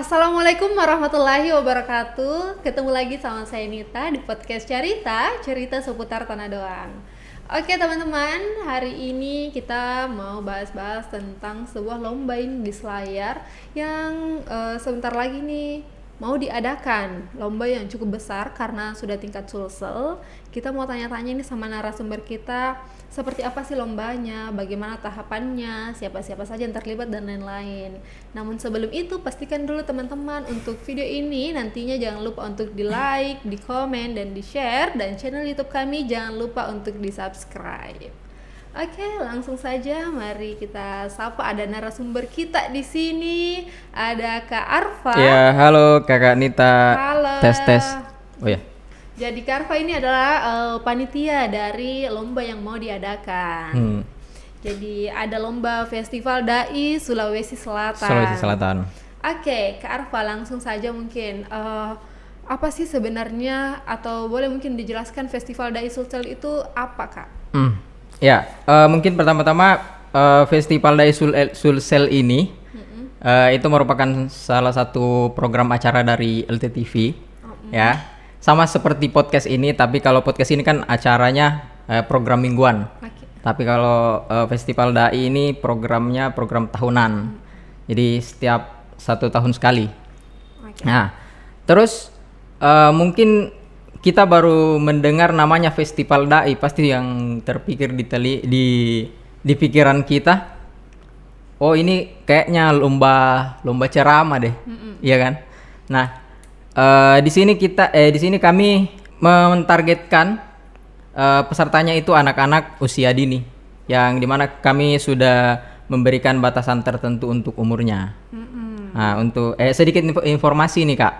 Assalamualaikum warahmatullahi wabarakatuh. Ketemu lagi sama saya Nita di podcast Cerita seputar Tanah Doang. Oke teman-teman, hari ini kita mau bahas-bahas tentang sebuah lomba ini di Selayar yang sebentar lagi nih mau diadakan. Lomba yang cukup besar karena sudah tingkat Sulsel. Kita mau tanya-tanya nih sama narasumber kita, seperti apa sih lombanya, bagaimana tahapannya, siapa-siapa saja yang terlibat dan lain-lain. Namun sebelum itu pastikan dulu teman-teman untuk video ini nantinya jangan lupa untuk di like, di komen, dan di share, dan channel YouTube kami jangan lupa untuk di subscribe. Oke, langsung saja mari kita sapa, ada narasumber kita di sini. Ada Kak Arfa. Ya, halo Kakak Nita. Halo. Tes. Oh ya. Jadi Kak Arfa ini adalah panitia dari lomba yang mau diadakan. Jadi ada lomba Festival Dai Sulawesi Selatan. Sulawesi Selatan. Oke, Kak Arfa langsung saja mungkin apa sih sebenarnya, atau boleh mungkin dijelaskan Festival Dai Sulsel itu apa, Kak? Ya, mungkin pertama-tama Festival Dai Sulsel ini itu merupakan salah satu program acara dari LTTV. Ya, sama seperti podcast ini, tapi kalau podcast ini kan acaranya program mingguan. Tapi kalau Festival Dai ini programnya program tahunan. Jadi setiap 1 tahun sekali. Nah, terus mungkin kita baru mendengar namanya Festival Dai, pasti yang terpikir di pikiran kita, oh ini kayaknya lomba ceramah deh, iya kan? Nah, di sini kami mentargetkan pesertanya itu anak-anak usia dini, yang dimana kami sudah memberikan batasan tertentu untuk umurnya. Nah, untuk sedikit informasi nih Kak.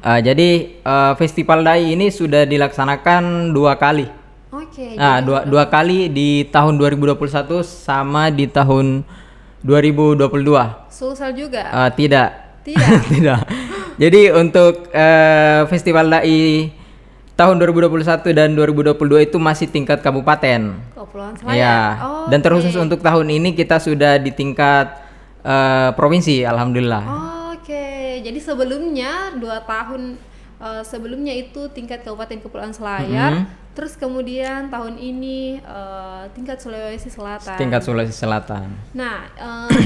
Jadi Festival Dai ini sudah dilaksanakan 2 kali. Oke. Nah, dua kali di tahun 2021 sama di tahun 2022. Sulsel juga? Tidak. Tidak. Tidak. Jadi untuk Festival Dai tahun 2021 dan 2022 itu masih tingkat kabupaten. Kepulauan Selayar. Ya. Dan terkhusus untuk tahun ini kita sudah di tingkat provinsi, alhamdulillah. Oke, jadi sebelumnya 2 tahun sebelumnya itu tingkat Kabupaten Kepulauan Selayar, terus kemudian tahun ini tingkat Sulawesi Selatan. Tingkat Sulawesi Selatan. Nah,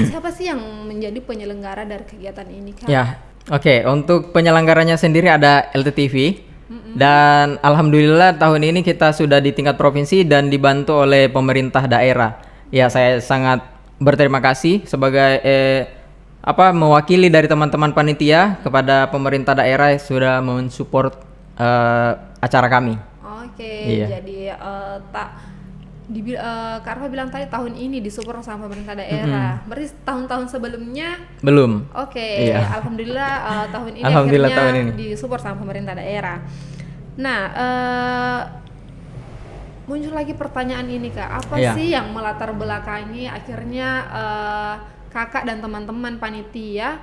siapa sih yang menjadi penyelenggara dari kegiatan ini, Kak? Ya, oke. Untuk penyelenggaranya sendiri ada LTTV. Dan alhamdulillah tahun ini kita sudah di tingkat provinsi dan dibantu oleh pemerintah daerah. Ya, saya sangat berterima kasih sebagai mewakili dari teman-teman panitia kepada pemerintah daerah yang sudah mensupport acara kami. Oke, iya. Jadi Kak Arfa bilang tadi tahun ini disupport sama pemerintah daerah. Berarti tahun-tahun sebelumnya belum. Oke, iya. Alhamdulillah tahun ini Alhamdulillah akhirnya tahun ini disupport sama pemerintah daerah. Nah, muncul lagi pertanyaan ini Kak, apa sih yang melatar belakangi akhirnya kakak dan teman-teman panitia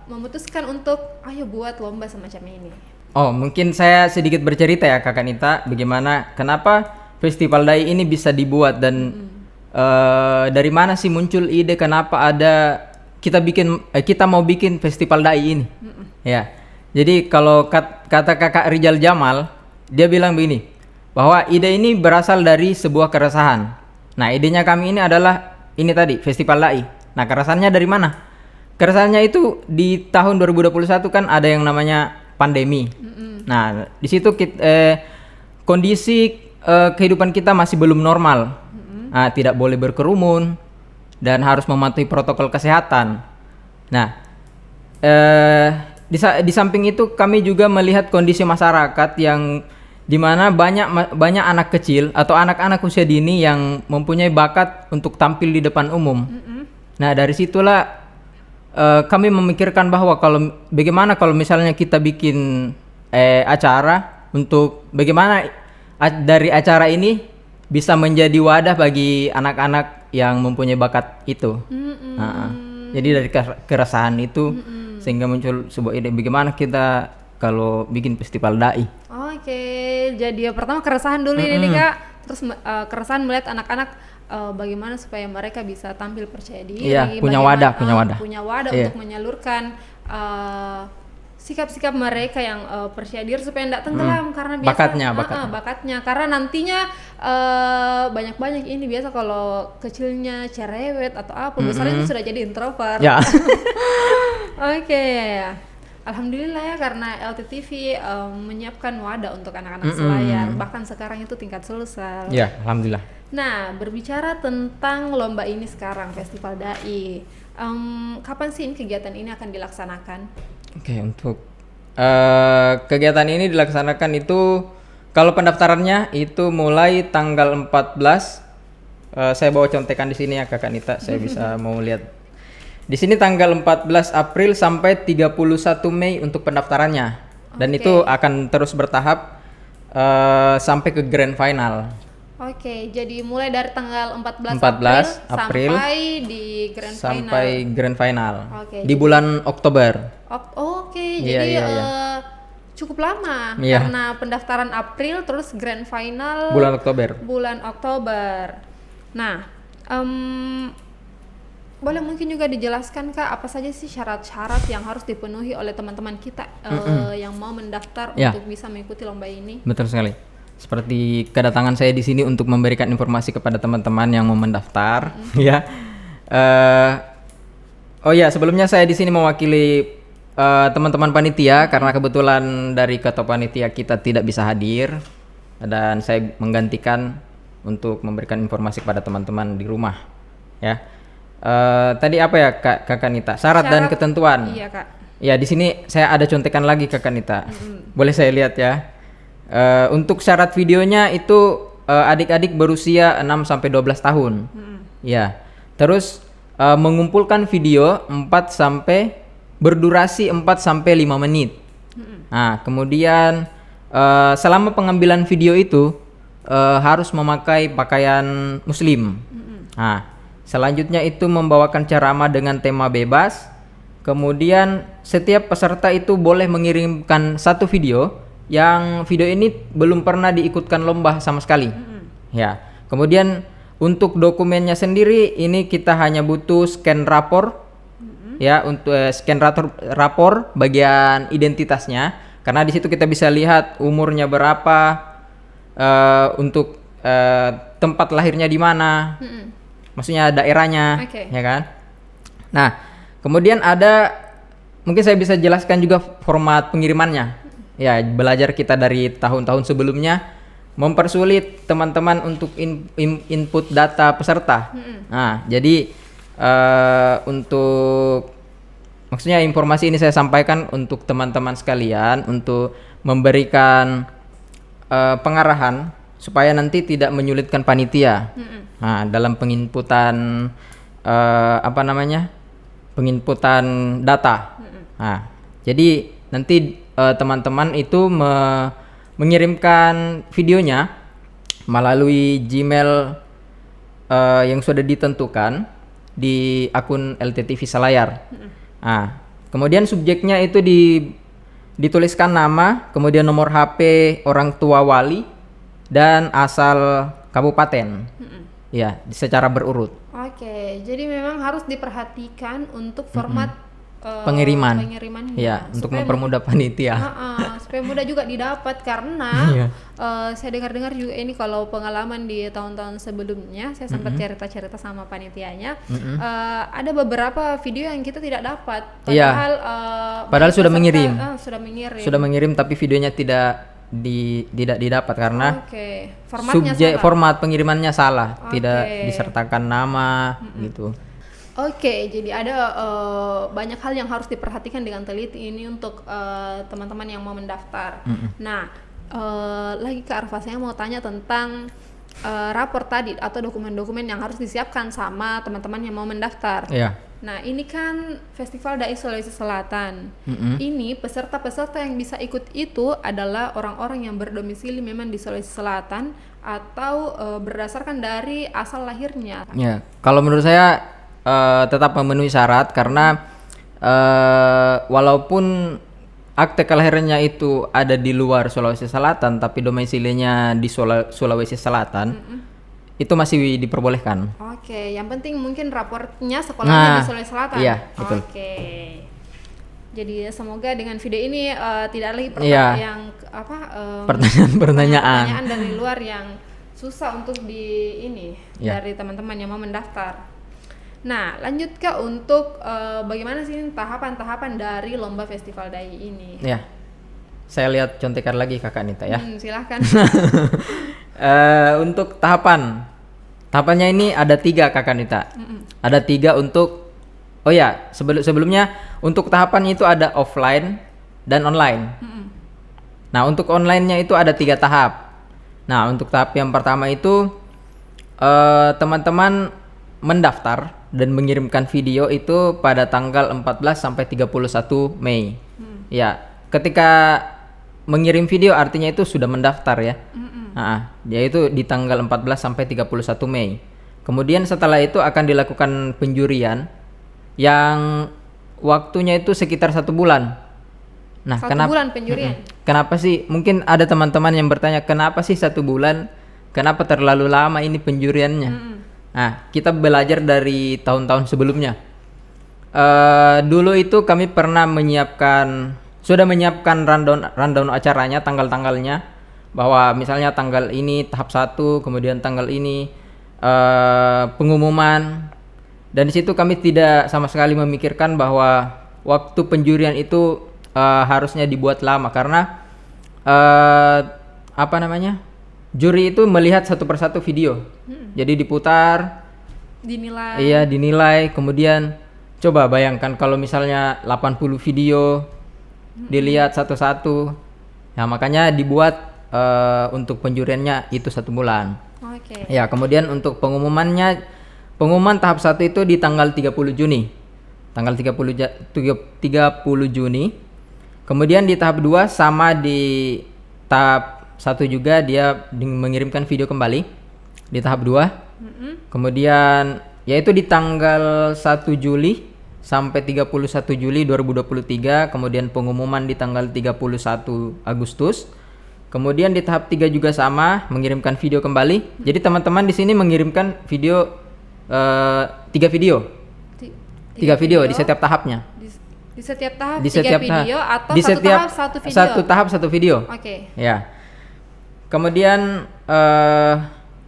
memutuskan untuk ayo buat lomba semacam ini? Oh, mungkin saya sedikit bercerita ya Kakak Nita, bagaimana kenapa Festival Dai ini bisa dibuat dan dari mana sih muncul ide kenapa ada kita mau bikin Festival Dai ini. Ya. Jadi kalau kata Kakak Rizal Jamal, dia bilang begini, bahwa ide ini berasal dari sebuah keresahan. Nah, idenya kami ini adalah ini tadi, Festival Dai. Nah, keresahannya dari mana? Keresahannya itu di tahun 2021 kan ada yang namanya pandemi. Nah, di situ kondisi kehidupan kita masih belum normal. Nah, tidak boleh berkerumun dan harus mematuhi protokol kesehatan. Nah, di samping itu kami juga melihat kondisi masyarakat yang dimana banyak anak kecil atau anak-anak usia dini yang mempunyai bakat untuk tampil di depan umum. Nah, dari situlah kami memikirkan bahwa bagaimana kalau misalnya kita bikin acara untuk bagaimana dari acara ini bisa menjadi wadah bagi anak-anak yang mempunyai bakat itu. Jadi dari keresahan itu sehingga muncul sebuah ide bagaimana kita kalau bikin Festival Dai. Oke, jadi pertama keresahan dulu ini Kak, terus keresahan melihat anak-anak bagaimana supaya mereka bisa tampil percaya diri, punya wadah untuk menyalurkan sikap-sikap mereka yang percaya diri supaya tidak tenggelam karena biasa bakatnya karena nantinya banyak ini biasa kalau kecilnya cerewet atau apa besarnya itu sudah jadi introvert. Ya. Oke. Alhamdulillah ya karena LTTV menyiapkan wadah untuk anak-anak selayar, bahkan sekarang itu tingkat sulsel. Ya, alhamdulillah. Nah, berbicara tentang lomba ini sekarang, Festival Dai, kapan sih kegiatan ini akan dilaksanakan? Oke, untuk kegiatan ini dilaksanakan itu kalau pendaftarannya itu mulai tanggal 14. Saya bawa contekan di sini ya Kakak Nita, saya bisa mau lihat. Di sini tanggal 14 April sampai 31 Mei untuk pendaftarannya. Dan itu akan terus bertahap sampai ke grand final. Oke, jadi mulai dari tanggal 14 April sampai di grand final. Sampai grand final. Di bulan Oktober. Jadi cukup lama karena pendaftaran April terus grand final bulan Oktober. Nah, boleh mungkin juga dijelaskan Kak apa saja sih syarat-syarat yang harus dipenuhi oleh teman-teman kita yang mau mendaftar untuk bisa mengikuti lomba ini? Betul sekali. Seperti kedatangan saya di sini untuk memberikan informasi kepada teman-teman yang mau mendaftar, ya. Sebelumnya saya di sini mewakili teman-teman panitia karena kebetulan dari ketua panitia kita tidak bisa hadir dan saya menggantikan untuk memberikan informasi kepada teman-teman di rumah, ya. Tadi apa ya Kakak Nita? Syarat dan ketentuan. Iya Kak. Ya di sini saya ada contekan lagi Kakak Nita. Boleh saya lihat ya? Untuk syarat videonya itu adik-adik berusia 6 sampai 12 tahun. Ya. Terus mengumpulkan video berdurasi 4 sampai 5 menit. Nah, kemudian selama pengambilan video itu harus memakai pakaian muslim. Nah, selanjutnya itu membawakan ceramah dengan tema bebas. Kemudian setiap peserta itu boleh mengirimkan satu video yang video ini belum pernah diikutkan lomba sama sekali. Ya. Kemudian untuk dokumennya sendiri ini kita hanya butuh scan rapor. Ya, untuk scan rapor bagian identitasnya karena di situ kita bisa lihat umurnya berapa, untuk tempat lahirnya di mana. Maksudnya daerahnya, ya kan? Nah, kemudian ada mungkin saya bisa jelaskan juga format pengirimannya. Ya, belajar kita dari tahun-tahun sebelumnya mempersulit teman-teman untuk input data peserta. Nah, jadi untuk maksudnya informasi ini saya sampaikan untuk teman-teman sekalian untuk memberikan pengarahan supaya nanti tidak menyulitkan panitia. Nah, dalam penginputan penginputan data. Nah, jadi nanti teman-teman itu mengirimkan videonya melalui Gmail yang sudah ditentukan di akun LTTV Selayar. Nah, kemudian subjeknya itu dituliskan nama, kemudian nomor HP orang tua wali dan asal kabupaten. Ya, secara berurut. Oke, jadi memang harus diperhatikan untuk format pengirimannya. Ya, untuk mempermudah panitia. Supaya mudah juga didapat karena saya dengar-dengar juga ini kalau pengalaman di tahun-tahun sebelumnya saya sempat cerita-cerita sama panitianya, ada beberapa video yang kita tidak dapat. Padahal sudah mengirim tapi videonya tidak didapat karena format pengirimannya salah, tidak disertakan nama gitu. Oke, jadi ada banyak hal yang harus diperhatikan dengan teliti ini untuk teman-teman yang mau mendaftar. Nah, lagi ke Arfa, saya mau tanya tentang rapor tadi atau dokumen-dokumen yang harus disiapkan sama teman-teman yang mau mendaftar. Nah, ini kan Festival Dai Sulawesi Selatan. Ini peserta-peserta yang bisa ikut itu adalah orang-orang yang berdomisili memang di Sulawesi Selatan atau berdasarkan dari asal lahirnya. Ya, kalau menurut saya tetap memenuhi syarat karena walaupun akte kelahirannya itu ada di luar Sulawesi Selatan tapi domisilinya di Sulawesi Selatan, itu masih diperbolehkan. Oke, yang penting mungkin raportnya sekolahnya di Sulawesi Selatan. Iya, betul. Oke. Jadi semoga dengan video ini tidak lagi yang pertanyaan dari luar yang susah untuk dari teman-teman yang mau mendaftar. Nah, lanjut Kak untuk bagaimana sih tahapan-tahapan dari lomba Festival Dai ini? Ya, saya lihat contekan lagi Kakak Nita ya. Silahkan. Untuk tahapannya ini ada 3 Kakak Nita. Ada 3 untuk sebelumnya untuk tahapan itu ada offline dan online. Nah, untuk online-nya itu ada 3 tahap. Nah, untuk tahap yang pertama itu teman-teman mendaftar dan mengirimkan video itu pada tanggal 14 sampai 31 Mei. Ya, ketika mengirim video artinya itu sudah mendaftar ya. Dia itu di tanggal 14 sampai 31 Mei. Kemudian setelah itu akan dilakukan penjurian yang waktunya itu sekitar 1 bulan. Nah, 1 bulan penjurian. Kenapa sih? Mungkin ada teman-teman yang bertanya, kenapa sih 1 bulan? Kenapa terlalu lama ini penjuriannya? Nah, kita belajar dari tahun-tahun sebelumnya. Dulu itu kami pernah sudah menyiapkan rundown acaranya, tanggal-tanggalnya, bahwa misalnya tanggal ini tahap 1, kemudian tanggal ini pengumuman. Dan di situ kami tidak sama sekali memikirkan bahwa waktu penjurian itu harusnya dibuat lama karena juri itu melihat satu persatu video. Jadi diputar, dinilai. Iya, dinilai. Kemudian coba bayangkan kalau misalnya 80 video dilihat satu-satu. Nah, makanya dibuat untuk penjuriannya itu 1 bulan. Oke. Ya, kemudian untuk pengumuman tahap 1 itu di tanggal 30 Juni. Tanggal 30 Juni. Kemudian di tahap 2 sama di tahap 1 juga dia mengirimkan video kembali di tahap 2. Kemudian yaitu di tanggal 1 Juli sampai 31 Juli 2023, kemudian pengumuman di tanggal 31 Agustus. Kemudian di tahap 3 juga sama, mengirimkan video kembali. Jadi teman-teman di sini mengirimkan video 3 video. 3 video di setiap tahapnya. Di setiap tahap di 3 video atau satu tahap 1 video? Satu tahap 1 video. Oke. Ya. Kemudian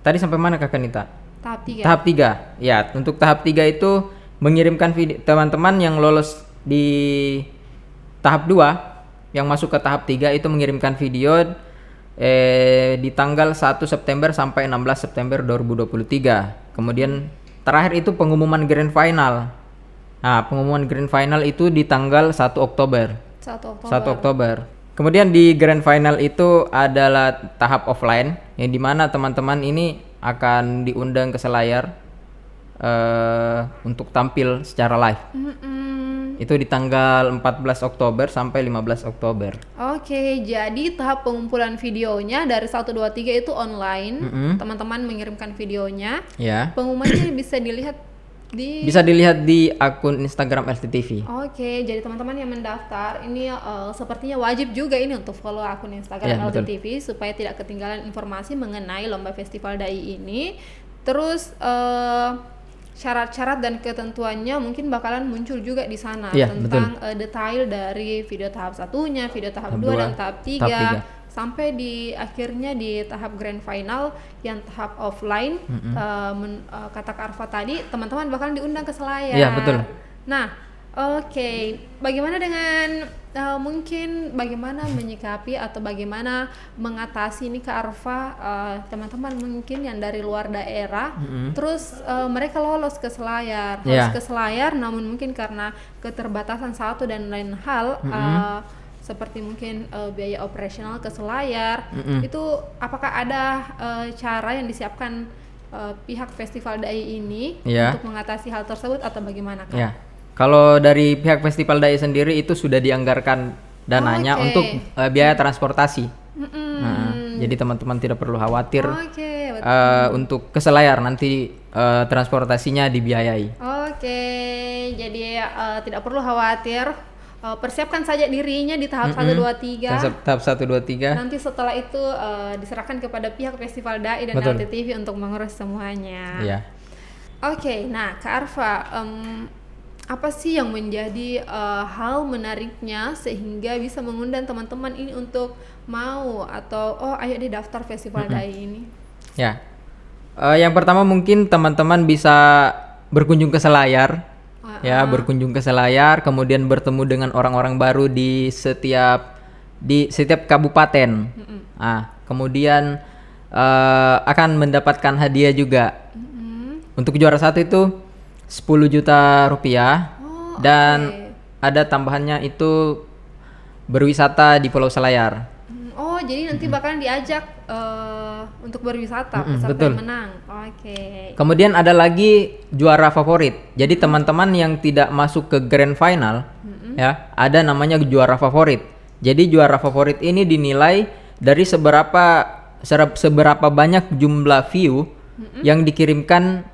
tadi sampai mana Kakak Nita? Tahap 3. Tahap 3. Ya, untuk tahap 3 itu mengirimkan video teman-teman yang lolos di tahap 2 yang masuk ke tahap 3 itu mengirimkan video di tanggal 1 September sampai 16 September 2023. Kemudian terakhir itu pengumuman grand final. Nah, pengumuman grand final itu di tanggal 1 Oktober. 1 Oktober. Kemudian di grand final itu adalah tahap offline yang dimana teman-teman ini akan diundang ke selayar untuk tampil secara live. Itu di tanggal 14 Oktober sampai 15 Oktober. Oke, jadi tahap pengumpulan videonya dari 1, 2, 3 itu online. Teman-teman mengirimkan videonya. Ya. Pengumumannya bisa dilihat di akun Instagram LTTV. Oke, jadi teman-teman yang mendaftar ini sepertinya wajib juga ini untuk follow akun Instagram LTTV supaya tidak ketinggalan informasi mengenai lomba Festival Dai ini. Terus syarat-syarat dan ketentuannya mungkin bakalan muncul juga di sana tentang detail dari video tahap 1-nya, video tahap 2 dan tahap 3 sampai di akhirnya di tahap grand final yang tahap offline. Kata Kak Arfa tadi teman-teman bakalan diundang ke selayar. Iya, betul. Nah, oke, bagaimana dengan mungkin bagaimana menyikapi atau bagaimana mengatasi ini Kak Arfa, teman-teman mungkin yang dari luar daerah, terus mereka lolos ke selayar, harus ke selayar, namun mungkin karena keterbatasan satu dan lain hal, seperti mungkin biaya operasional ke selayar, itu apakah ada cara yang disiapkan pihak Festival Dai ini untuk mengatasi hal tersebut atau bagaimana Kak? Ya. Kalau dari pihak Festival Dai sendiri itu sudah dianggarkan dananya untuk biaya transportasi. Jadi teman-teman tidak perlu khawatir untuk ke selayar nanti transportasinya dibiayai. Jadi tidak perlu khawatir. Persiapkan saja dirinya di tahap 1, 2, 3. Tahap 1, 2, 3. Nanti setelah itu diserahkan kepada pihak Festival Dai dan LTTV untuk mengurus semuanya. Iya. Nah Kak Arfa, apa sih yang menjadi hal menariknya sehingga bisa mengundang teman-teman ini untuk mau atau ayo deh daftar festival Dai ini? Ya, yang pertama mungkin teman-teman bisa berkunjung ke Selayar, ya, berkunjung ke Selayar, kemudian bertemu dengan orang-orang baru di setiap kabupaten. Kemudian akan mendapatkan hadiah juga. Untuk juara 1 itu 10 juta rupiah dan ada tambahannya itu berwisata di Pulau Selayar. Jadi nanti bakalan diajak untuk berwisata peserta betul. yang menang. Kemudian ada lagi juara favorit. Jadi teman-teman yang tidak masuk ke grand final, ya, ada namanya juara favorit. Jadi juara favorit ini dinilai dari seberapa banyak jumlah view yang dikirimkan,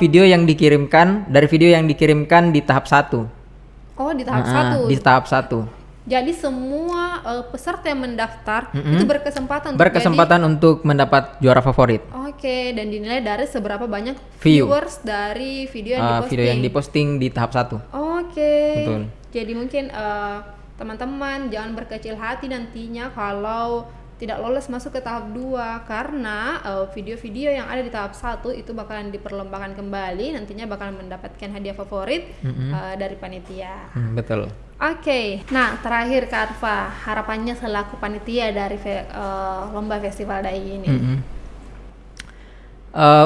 video yang dikirimkan dari video yang dikirimkan di tahap 1. Di tahap 1. Di tahap 1. Jadi semua peserta yang mendaftar itu berkesempatan untuk mendapat juara favorit. Dan dinilai dari seberapa banyak View. viewers dari video yang diposting. Video yang diposting di tahap 1. Betul. Jadi mungkin teman-teman jangan berkecil hati nantinya kalau tidak lolos masuk ke tahap 2 karena video-video yang ada di tahap 1 itu bakalan diperlombakan kembali, nantinya bakalan mendapatkan hadiah favorit dari panitia. Betul. Nah terakhir Kak Arfa, harapannya selaku panitia dari lomba festival Dai ini.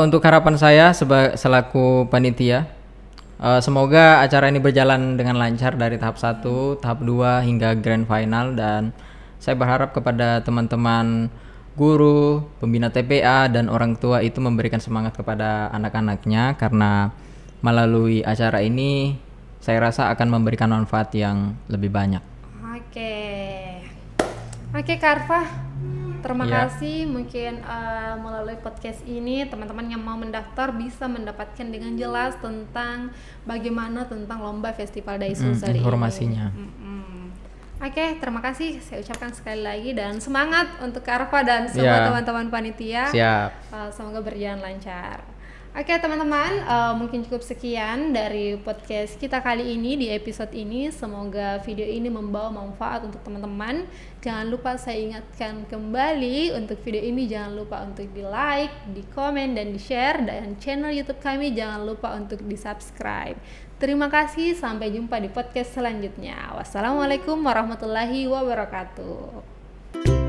Untuk harapan saya selaku panitia, semoga acara ini berjalan dengan lancar dari tahap 1, tahap 2 hingga grand final, dan saya berharap kepada teman-teman guru, pembina TPA dan orang tua itu memberikan semangat kepada anak-anaknya, karena melalui acara ini saya rasa akan memberikan manfaat yang lebih banyak. Kak Arfa, terima kasih. Mungkin melalui podcast ini teman-teman yang mau mendaftar bisa mendapatkan dengan jelas tentang bagaimana tentang lomba festival Dai Sulsel informasinya. Terima kasih saya ucapkan sekali lagi, dan semangat untuk Kak Arfa dan semua teman-teman panitia. Siap. Semoga berjalan lancar. Teman-teman, mungkin cukup sekian dari podcast kita kali ini di episode ini. Semoga video ini membawa manfaat untuk teman-teman. Jangan lupa saya ingatkan kembali untuk video ini jangan lupa untuk di like, di komen, dan di share, dan channel YouTube kami jangan lupa untuk di subscribe. Terima kasih, sampai jumpa di podcast selanjutnya. Wassalamualaikum warahmatullahi wabarakatuh.